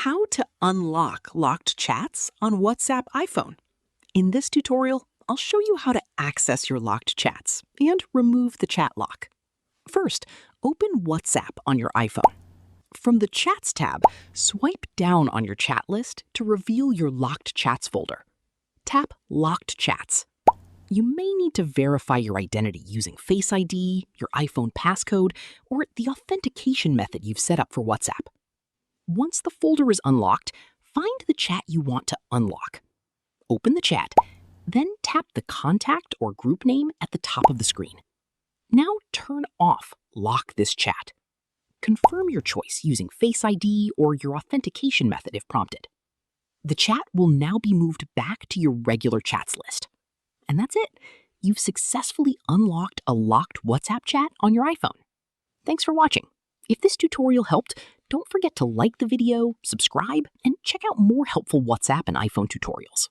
How to unlock locked chats on WhatsApp iPhone. In this tutorial, I'll show you how to access your locked chats and remove the chat lock. First, open WhatsApp on your iPhone. From the Chats tab, swipe down on your chat list to reveal your locked chats folder. Tap Locked Chats. You may need to verify your identity using Face ID, your iPhone passcode, or the authentication method you've set up for WhatsApp. Once the folder is unlocked, find the chat you want to unlock. Open the chat, then tap the contact or group name at the top of the screen. Now turn off Lock This Chat. Confirm your choice using Face ID or your authentication method if prompted. The chat will now be moved back to your regular chats list. And that's it. You've successfully unlocked a locked WhatsApp chat on your iPhone. Thanks for watching. If this tutorial helped, don't forget to like the video, subscribe, and check out more helpful WhatsApp and iPhone tutorials.